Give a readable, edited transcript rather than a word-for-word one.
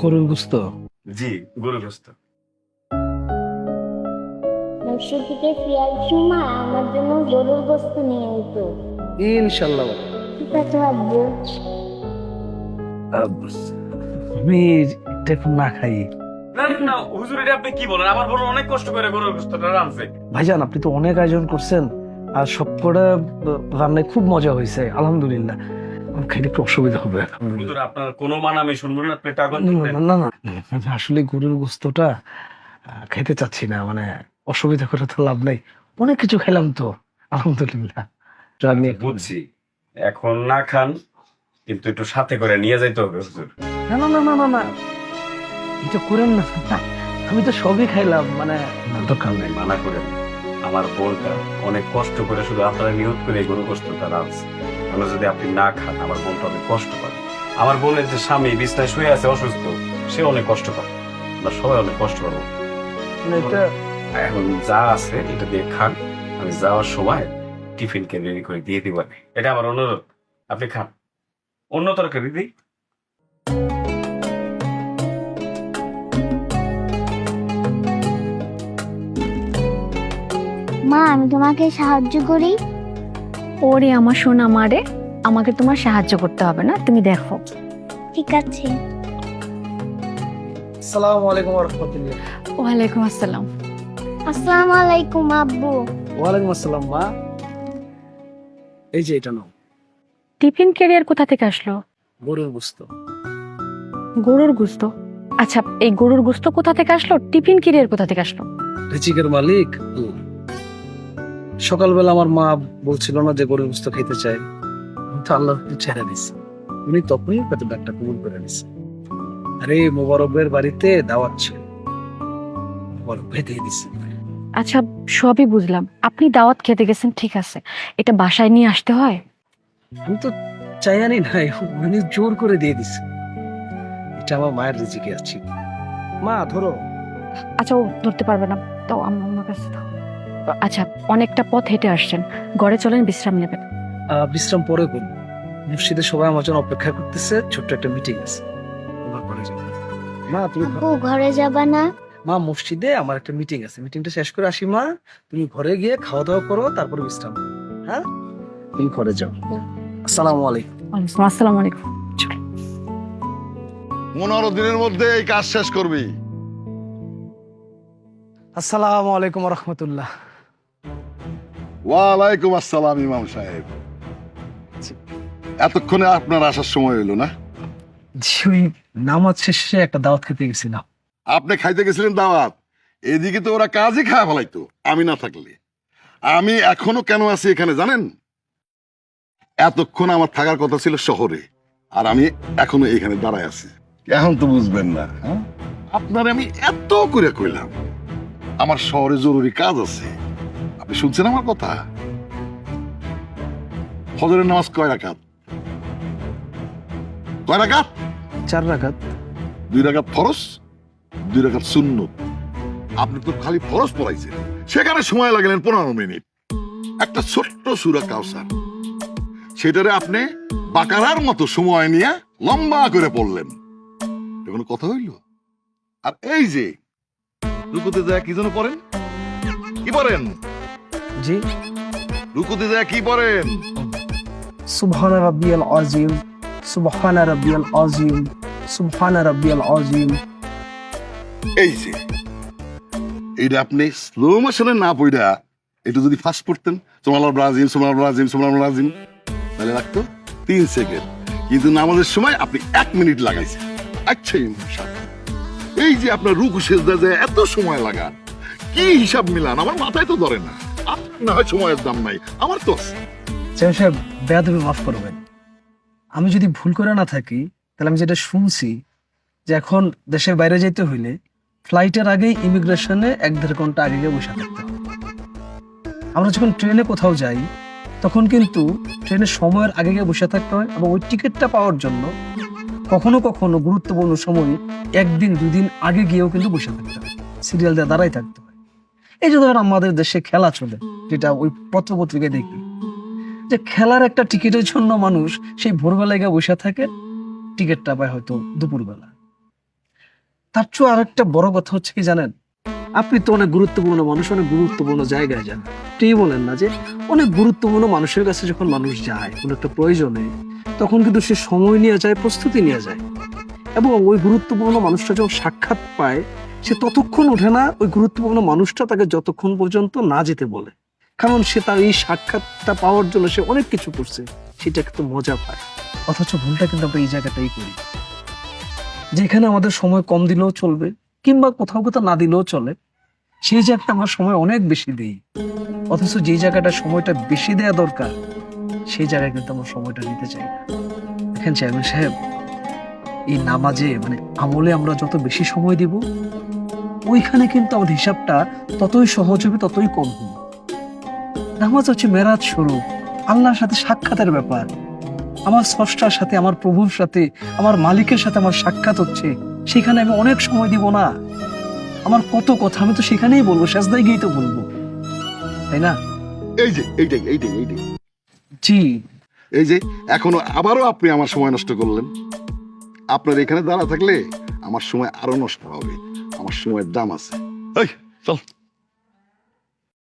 গরুর গোস্ত? জি, গরুর গোস্ত। নকশা থেকে ফিরার সময় আমার জন্য গরুর গোস্ত নিয়ে আইতো। ইনশাল্লাহ। ঠিক আছে আব্বু। আমি এটা এখন না খাই। না না হুজুর, এটা আপনি কি বলেন? আমার বোন অনেক কষ্ট করে গরুর গোস্তটা রাঁধছে। ভাইজান, আপনি তো অনেক আয়োজন করছেন, আর সবকটা রান্নায় খুব মজা হয়েছে আলহামদুলিল্লাহ। খাইতে একটু অসুবিধা হবে। হুজুর, আপনার কোনো মানা আমি শুনবো না, আপনি টাকা না না না, আসলে গরুর গোস্তটা খেতে চাচ্ছি না, মানে অসুবিধা করে তো লাভ নাই। অনেক কিছু খেলাম তো আলহামদুলিল্লাহ। তো আমি বুঝছি, এখন না খান, কিন্তু একটু সাথে করে নিয়ে যাইতে হবে হুজুর। না না না না না না, এটা করেন না। আমি তো সবই খাইলাম, মানে দরকার নেই। মানা করেন, আমার বোনটা অনেক কষ্ট করে শুধু আপনারা নিয়ত করে এই গরু গোস্তটা রাঁধছে। আমরা যদি আপনি না খান, আমার বোনটা অনেক কষ্ট পাবে। আমার বোনের যে স্বামী বিছনায় শুয়ে আছে অসুস্থ, সে অনেক কষ্ট পাবে, আমরা সবাই অনেক কষ্ট পাবো। মানে এটা এখন যা আছে এটা দিয়ে খান, আমি যাওয়ার সময় টিফিনকে রেডি করে দিয়ে দিব। এটা আমার অনুরোধ, আপনি খান। অন্য তরকারি দিই? মা, আমি তোমাকে সাহায্য করি। ওরে আমার সোনা মারে, আমাকে তোমার সাহায্য করতে হবে না, তুমি দেখো। ঠিক আছে। আসসালামু আলাইকুম ওয়া রাহমাতুল্লাহ। ওয়ালাইকুম আসসালাম। আসসালামু আলাইকুম আব্বু। ওয়ালাইকুম আসসালাম মা। এই যে এটা নাও, টিফিন ক্যারিয়ার কোথা থেকে আসলো? গরুর গোস্ত। গরুর গোস্ত? আচ্ছা, এই গরুর গোস্ত কোথা থেকে আসলো, টিফিন ক্যারিয়ার কোথা থেকে আসলো? রিজিকের মালিক আল্লাহ। সকালবেলা আমার মা বলছিল না যে গরুর গোস্ত খেতে চাই, আমি তো আল্লাহ ছেড়ে দিছি, উনি তখনই কত ডাকটা কবুল করে নিছে। আরে মোবারকের বাড়িতে দাওয়াত ছিল, মোবারক ভাই দিয়ে দিছে। আচ্ছা, সবই বুঝলাম, আপনি দাওয়াত খেতে গেছেন, ঠিক আছে, এটা বাসায় নিয়ে আসতে হয়? আমি তো চাইয়ানি নাই, উনি জোর করে দিয়ে দিছে। এটা আমার মায়ের রিজিকে আছে। মা ধরো। আচ্ছা, ও ধরতে পারবে না, তো আমার কাছে দাও। আচ্ছা, অনেকটা পথ হেঁটে আসছেন, ঘরে চলেন, বিশ্রাম নেবেন। বিশ্রাম পরে করবো, মসজিদে সবাই আমার জন্য অপেক্ষা করতেছে, ছোট্ট একটা মিটিং আছে, ওখানে পরে যাবো। মা তুমি আব্বু, ঘরে যাবা না? মা মসজিদে আমার একটা মিটিং আছে, মিটিংটা শেষ করে আসি মা, তুমি ঘরে গিয়ে খাওয়া দাওয়া করো, তারপরে বিশ্রাম করো। হ্যাঁ, তুমি ঘরে যাও। আসসালামু আলাইকুম। আসসালামু আলাইকুম। 15 দিনের মধ্যে এই কাজ শেষ করবি। আসসালামু আলাইকুম ওয়া রাহমাতুল্লাহ। ওয়ালাইকুম আসসালাম ইমাম সাহেব। এতক্ষণে আপনার আসার সময় হইলো না? জি, ওই নামাজ শেষে একটা দাওয়াত খেতে গেছিলাম। আপনি খাইতে গেছিলেন দাওয়াত, এদিকে তো ওরা কাজই খাওয়া ফেলাইতো আমি না থাকলে। আমি এখনো কেন আছি এখানে জানেন? এতক্ষণ আমার থাকার কথা ছিল শহরে, আর আমি এখনো এখানে দাঁড়ায় আছি। এখন তো বুঝবেন না, হ্যাঁ? আপনারে আমি এত করে কইলাম আমার শহরে জরুরি কাজ আছে, আপনি শুনছেন আমার কথা? ফজরের নামাজ কয় রাকাত? কয় রাকাত? 4 রাকাত। 2 রাকাত ফরজ, 2 রাকাত সুন্নত। আপনি তো খালি ফরজ পড়াইছেন, সেখানে সময় লাগলেন 15 মিনিট। একটা ছোট্ট সূরা কাউসার, সেটারে আপনি বাকারার মতো সময় নিয়ে লম্বা করে পড়লেন। এটা কোনো কথা হইল? আর এই যে রুকুতে যায় কি যেন পড়েন, কি পড়েন? জি, রুকুতে যায় কি পড়েন? সুবহানা রাব্বিয়াল আযীম, সুবহানা রাব্বিয়াল আযীম, সুবহানা রাব্বিয়াল আযীম। এই যে এইটা আপনি স্লো মোশনে না পড়া একটু যদি ফাস্ট পড়তেন, সুবহানাল্লাহ ব্রাজিম, সুবহানাল্লাহ ব্রাজিম, সুবহানাল্লাহ ব্রাজিম, তাহলে লাগতো 3 সেকেন্ড। কিন্তু নামাজের সময় আপনি 1 মিনিট লাগাইছেন। আচ্ছা ইমাম সাহেব, এই যে আপনার রুকু সেজদা যায় এত সময় লাগান, কি হিসাব মিলান? আমার মাথায় তো ধরে না। আপনার না হয় সময়ের দাম নাই, আমার তো আছে। চেয়ার সাহেব, বেয়াদবি মাফ করবেন, আমি যদি ভুল করে না থাকি, তাহলে আমি যেটা শুনছি যে এখন দেশের বাইরে যেতে হইলে ফ্লাইটের আগেই ইমিগ্রেশনে 1-1.5 ঘন্টা আগে গিয়ে বসে থাকতে হয়। আমরা যখন ট্রেনে কোথাও যাই, তখন কিন্তু ট্রেনের সময়ের আগে গিয়ে বসে থাকতে হয়, এবং ওই টিকিটটা পাওয়ার জন্য কখনো কখনো গুরুত্বপূর্ণ সময় 1 দিন 2 দিন আগে গিয়েও কিন্তু বসে থাকতে হয়, সিরিয়াল দিয়ে দাঁড়াই থাকতে হয়। এই যে ধরেন আমাদের দেশে খেলা চলে, যেটা ওই পত্রপত্রিকায় দেখি, যে খেলার একটা টিকিটের জন্য মানুষ সেই ভোরবেলায় গিয়ে বসে থাকে, টিকিটটা পায় হয়তো দুপুরবেলা। তার চেয়ে আর একটা বড় কথা হচ্ছে কি জানেন, আপনি তো অনেক গুরুত্বপূর্ণ মানুষ, অনেক গুরুত্বপূর্ণ জায়গায় যান। আপনি বলেন না যে অনেক গুরুত্বপূর্ণ মানুষের কাছে যখন মানুষ যায় কোনো একটা প্রয়োজনে, তখন কিন্তু সে সময় নিয়ে যায়, প্রস্তুতি নিয়ে যায়, এবং ওই গুরুত্বপূর্ণ মানুষটা যখন সাক্ষাৎ পায় সে ততক্ষণ ওঠে না ওই গুরুত্বপূর্ণ মানুষটা তাকে যতক্ষণ পর্যন্ত না যেতে বলে। কারণ সে তার এই সাক্ষাৎটা পাওয়ার জন্য সে অনেক কিছু করছে, সেটা কিন্তু মজা পায়। অথচ ভুলটা কিন্তু আমরা এই জায়গাটাই করি, যেখানে আমাদের সময় কম দিলেও চলবে কিংবা কোথাও কোথাও না দিলেও চলে, সেই জায়গাটা আমরা সময় অনেক বেশি দিই। অথচ যে জায়গাটা সময়টা বেশি দেওয়া দরকার সেই জায়গায় কিন্তু আমরা সময়টা দিতে চাই না। দেখেন চেয়ারম্যান সাহেব, এই নামাজে মানে আমলে আমরা যত বেশি সময় দিব, ওইখানে কিন্তু আমাদের হিসাবটা ততই সহজ হবে, ততই কম হবে। নামাজ হচ্ছে মেরাজ স্বরূপ, আল্লাহর সাথে সাক্ষাতের ব্যাপার। আমার স্রষ্টার সাথে, আমার প্রভুর সাথে, আমার মালিকের সাথে আমার সাক্ষাৎ হচ্ছে, সেখানে আমি অনেক সময় দিব না। আমার কত কথা আমি তো সেখানেই বলবো, সেজদায় গিয়েই তো বলবো, তাই না? এই যে এইটাই এইটাই এইটাই জি। এই যে এখনো আবারও আপনি আমার সময় নষ্ট করলেন। আপনার এখানে দাঁড়া থাকলে আমার সময় আরো নষ্ট হবে। আমার সময়ের দাম আছে। এই চল।